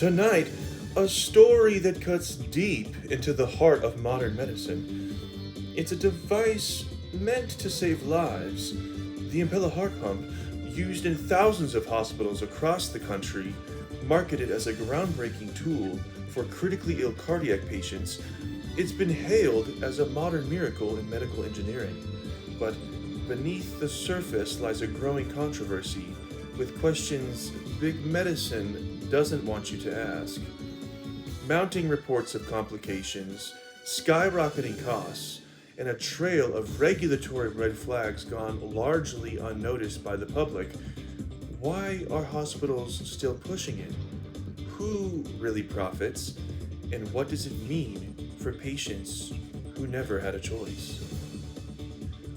Tonight, a story that cuts deep into the heart of modern medicine. It's a device meant to save lives. The Impella heart pump, used in thousands of hospitals across the country, marketed as a groundbreaking tool for critically ill cardiac patients, it's been hailed as a modern miracle in medical engineering. But beneath the surface lies a growing controversy with questions big medicine doesn't want you to ask. Mounting reports of complications, skyrocketing costs, and a trail of regulatory red flags gone largely unnoticed by the public. Why are hospitals still pushing it? Who really profits? And what does it mean for patients who never had a choice?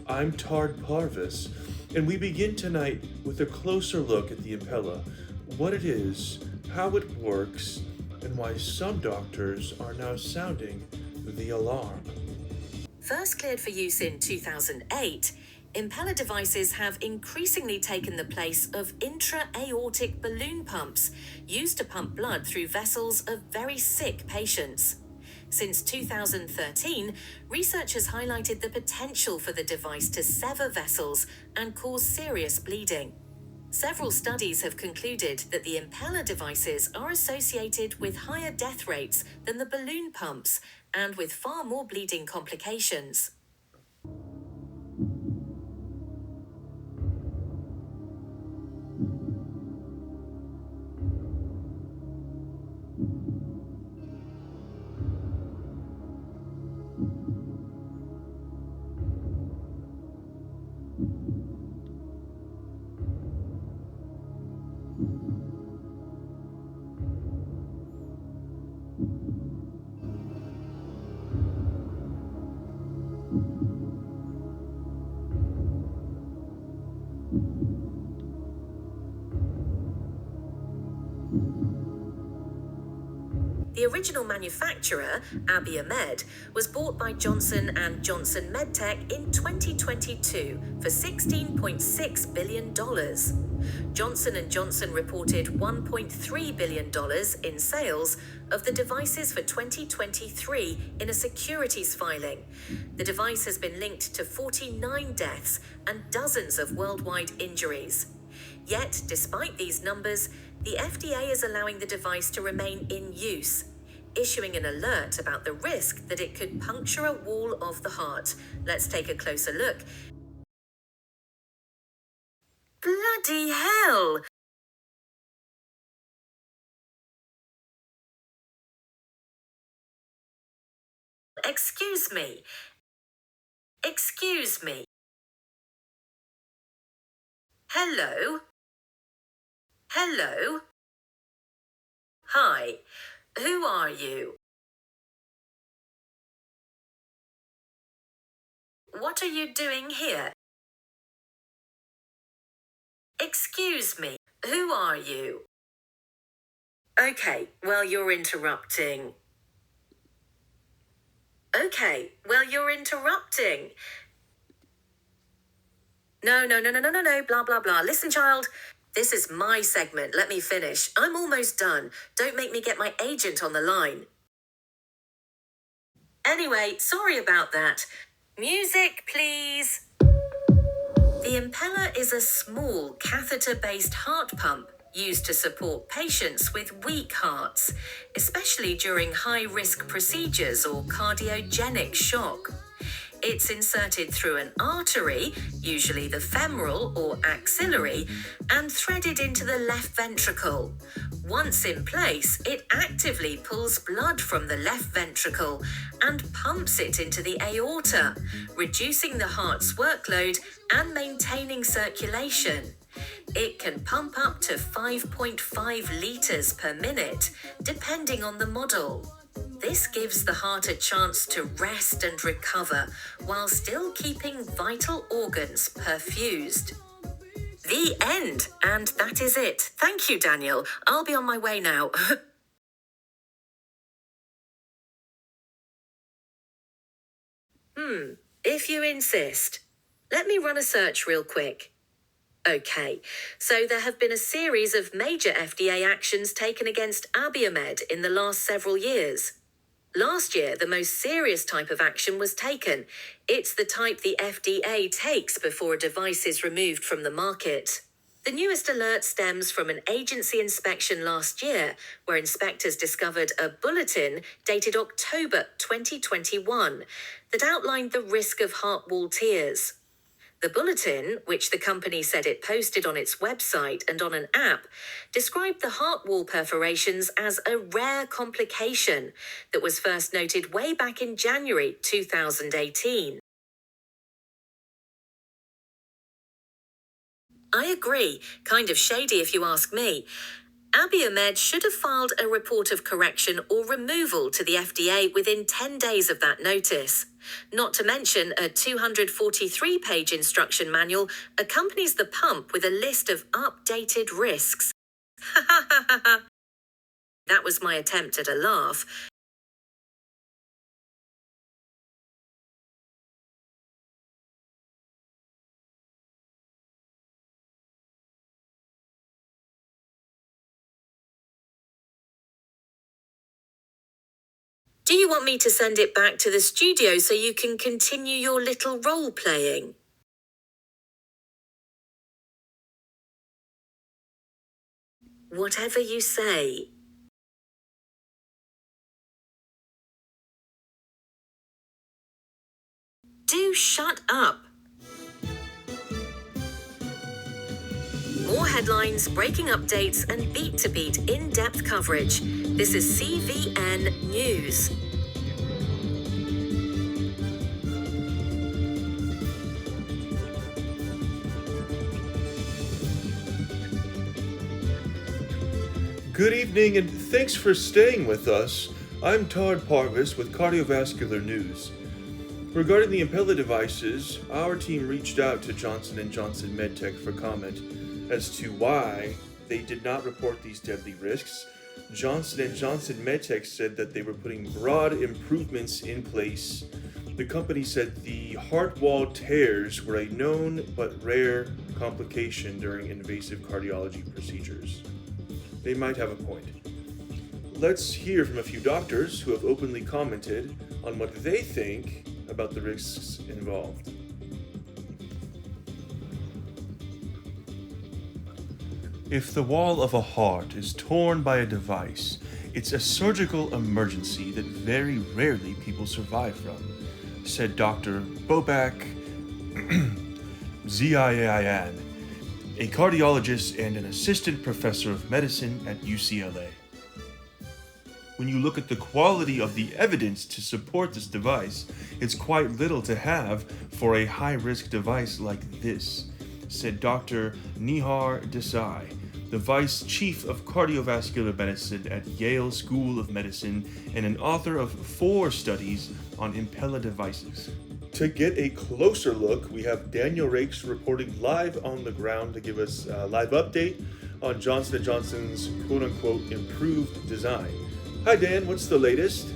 I'm Tard Parvis, and we begin tonight with a closer look at the Impella, what it is, how it works, and why some doctors are now sounding the alarm. First cleared for use in 2008, Impella devices have increasingly taken the place of intra-aortic balloon pumps used to pump blood through vessels of very sick patients. Since 2013, research has highlighted the potential for the device to sever vessels and cause serious bleeding. Several studies have concluded that the Impella devices are associated with higher death rates than the balloon pumps and with far more bleeding complications. The original manufacturer, Abiomed, was bought by Johnson & Johnson MedTech in 2022 for $16.6 billion. Johnson & Johnson reported $1.3 billion in sales of the devices for 2023 in a securities filing. The device has been linked to 49 deaths and dozens of worldwide injuries. Yet, despite these numbers, the FDA is allowing the device to remain in use, issuing an alert about the risk that it could puncture a wall of the heart. Let's take a closer look. Bloody hell! Excuse me. Excuse me. Hello? Hello? Hi. Who are you? What are you doing here? Excuse me. Who are you? Okay, well, you're interrupting. Okay, well, you're interrupting. No, blah, blah, blah. Listen, child, this is my segment. Let me finish. I'm almost done. Don't make me get my agent on the line. Anyway, sorry about that. Music, please. The Impella is a small catheter-based heart pump used to support patients with weak hearts, especially during high-risk procedures or cardiogenic shock. It's inserted through an artery, usually the femoral or axillary, and threaded into the left ventricle. Once in place, it actively pulls blood from the left ventricle and pumps it into the aorta, reducing the heart's workload and maintaining circulation. It can pump up to 5.5 litres per minute, depending on the model. This gives the heart a chance to rest and recover while still keeping vital organs perfused. The end, and that is it. Thank you, Daniel. I'll be on my way now. If you insist. Let me run a search real quick. Okay, so there have been a series of major FDA actions taken against Abiomed in the last several years. Last year, the most serious type of action was taken. It's the type the FDA takes before a device is removed from the market. The newest alert stems from an agency inspection last year, where inspectors discovered a bulletin dated October 2021 that outlined the risk of heart wall tears. The bulletin, which the company said it posted on its website and on an app, described the heart wall perforations as a rare complication that was first noted way back in January 2018. I agree, kind of shady if you ask me. Abiomed should have filed a report of correction or removal to the FDA within 10 days of that notice. Not to mention a 243-page instruction manual accompanies the pump with a list of updated risks. That was my attempt at a laugh. Do you want me to send it back to the studio so you can continue your little role playing? Whatever you say. Do shut up. More headlines, breaking updates, and beat-to-beat in-depth coverage. This is CVN News. Good evening, and thanks for staying with us. I'm Todd Parvis with Cardiovascular News. Regarding the Impella devices, our team reached out to Johnson & Johnson MedTech for comment as to why they did not report these deadly risks. Johnson & Johnson MedTech said that they were putting broad improvements in place. The company said the heart wall tears were a known but rare complication during invasive cardiology procedures. They might have a point. Let's hear from a few doctors who have openly commented on what they think about the risks involved. If the wall of a heart is torn by a device, it's a surgical emergency that very rarely people survive from, said Dr. Bobak Ziayan, a cardiologist and an assistant professor of medicine at UCLA. When you look at the quality of the evidence to support this device, it's quite little to have for a high-risk device like this, said Dr. Nihar Desai, the vice chief of cardiovascular medicine at Yale School of Medicine and an author of 4 studies on Impella devices. To get a closer look, we have Daniel Rakes reporting live on the ground to give us a live update on Johnson & Johnson's quote-unquote improved design. Hi Dan, what's the latest?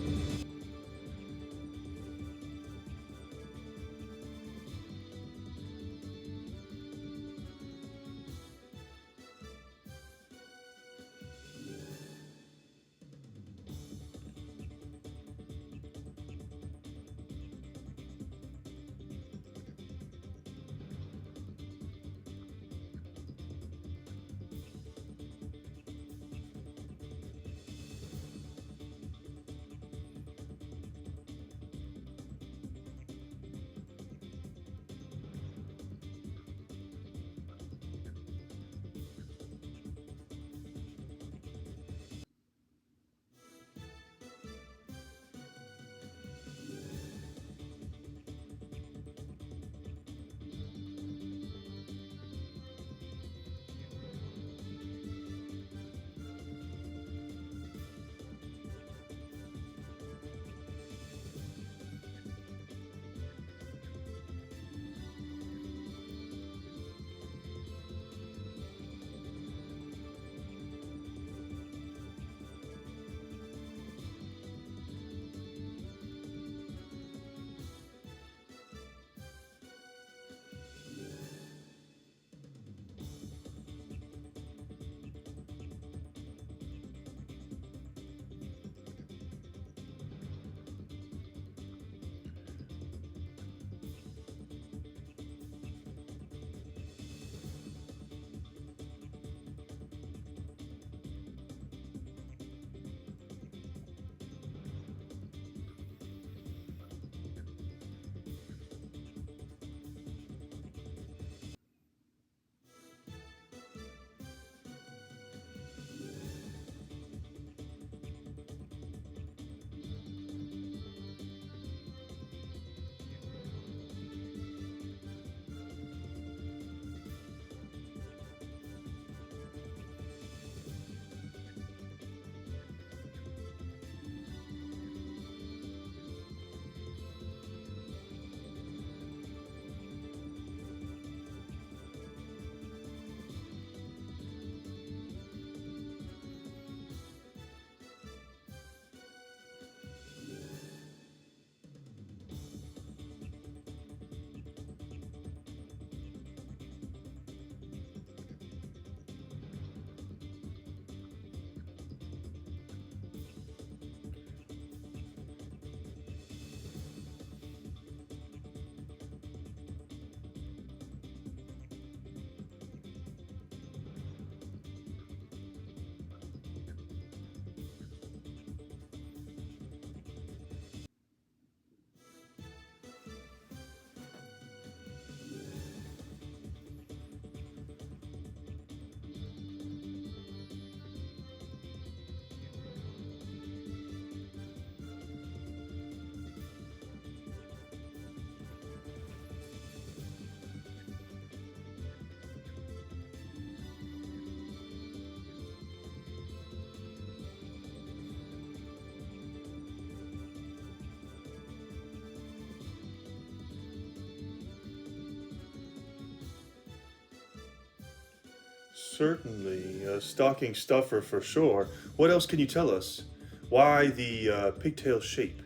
Certainly, a stocking stuffer for sure. What else can you tell us? Why the pigtail shape?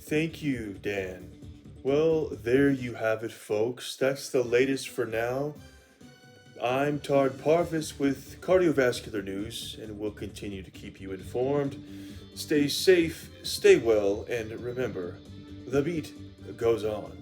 Thank you, Dan. Well, there you have it, folks. That's the latest for now. I'm Todd Parvis with cardiovascular news, and we'll continue to keep you informed. Stay safe, stay well, and remember, the beat goes on.